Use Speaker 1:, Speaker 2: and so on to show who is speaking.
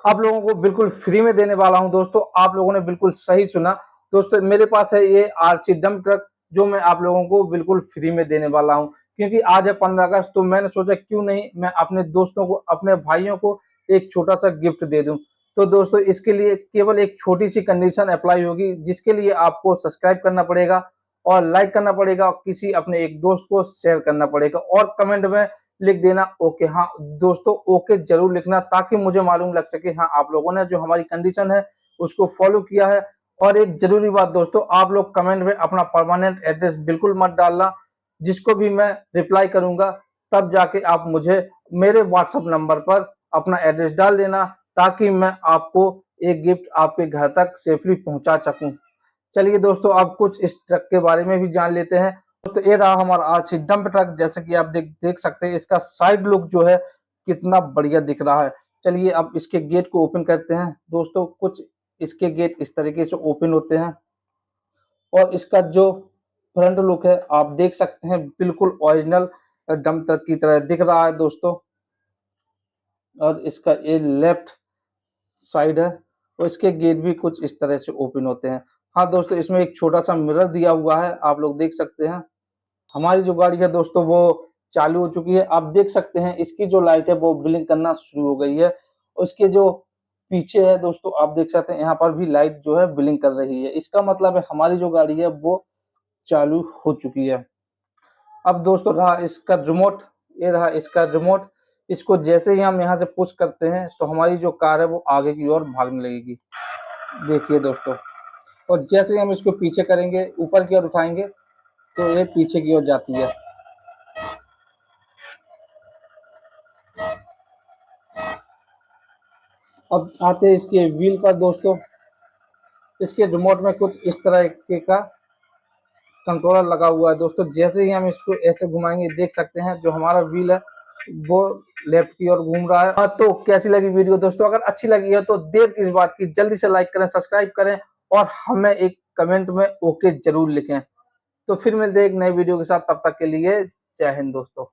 Speaker 1: आप लोगों को बिल्कुल फ्री में देने वाला हूं दोस्तों। आप लोगों ने बिल्कुल सही सुना दोस्तों, मेरे पास है ये आरसी डंप ट्रक जो मैं आप लोगों को बिल्कुल फ्री में देने वाला हूं। क्योंकि आज है 15 अगस्त, तो मैंने सोचा क्यों नहीं मैं अपने दोस्तों को, अपने भाइयों को एक छोटा सा गिफ्ट दे दूं। तो दोस्तों इसके लिए केवल एक छोटी सी कंडीशन अप्लाई होगी, जिसके लिए आपको सब्सक्राइब करना पड़ेगा और लाइक करना पड़ेगा और किसी अपने एक दोस्त को शेयर करना पड़ेगा और कमेंट में लिख देना ओके। हाँ दोस्तों, ओके जरूर लिखना, ताकि मुझे मालूम लग सके हाँ आप लोगों ने जो हमारी कंडीशन है उसको फॉलो किया है। और एक जरूरी बात दोस्तों, आप लोग कमेंट में अपना परमानेंट एड्रेस बिल्कुल मत डालना, जिसको भी मैं रिप्लाई करूंगा तब जाके आप मुझे मेरे व्हाट्सएप नंबर पर अपना एड्रेस डाल देना, ताकि मैं आपको एक गिफ्ट आपके घर तक सेफली पहुंचा सकूं। चलिए दोस्तों, अब कुछ इस ट्रक के बारे में भी जान लेते हैं। दोस्तों ये रहा हमारा आरसी डंप ट्रक। जैसे कि आप देख सकते हैं, इसका साइड लुक जो है कितना बढ़िया दिख रहा है। चलिए अब इसके गेट को ओपन करते हैं दोस्तों। कुछ इसके गेट इस तरीके से ओपन होते हैं और इसका जो फ्रंट लुक है आप देख सकते हैं, बिल्कुल ओरिजिनल डंप ट्रक की तरह दिख रहा है दोस्तों। और इसका ये लेफ्ट साइड है और इसके गेट भी कुछ इस तरह से ओपन होते हैं। हाँ दोस्तों, इसमें एक छोटा सा मिरर दिया हुआ है, आप लोग देख सकते हैं। हमारी जो गाड़ी है दोस्तों वो चालू हो चुकी है। आप देख सकते हैं इसकी जो लाइट है वो ब्लिंक करना शुरू हो गई है और इसके जो पीछे है दोस्तों आप देख सकते हैं, यहाँ पर भी लाइट जो है ब्लिंक कर रही है। इसका मतलब है हमारी जो गाड़ी है वो चालू हो चुकी है। अब दोस्तों रहा इसका रिमोट, ये रहा इसका रिमोट। इसको जैसे ही हम यहाँ से पुश करते हैं तो हमारी जो कार है वो आगे की ओर भागने लगेगी, देखिए दोस्तों। और जैसे ही हम इसको पीछे करेंगे, ऊपर की ओर उठाएंगे, तो ये पीछे की ओर जाती है। अब आते हैं इसके व्हील पर दोस्तों। इसके रिमोट में कुछ इस तरह का कंट्रोलर लगा हुआ है दोस्तों। जैसे ही हम इसको ऐसे घुमाएंगे, देख सकते हैं जो हमारा व्हील है वो लेफ्ट की ओर घूम रहा है। तो कैसी लगी वीडियो दोस्तों? अगर अच्छी लगी है तो देर किस बात की, जल्दी से लाइक करें, सब्सक्राइब करें और हमें एक कमेंट में ओके जरूर लिखें। तो फिर मिलते हैं एक नई वीडियो के साथ, तब तक के लिए जय हिंद दोस्तों।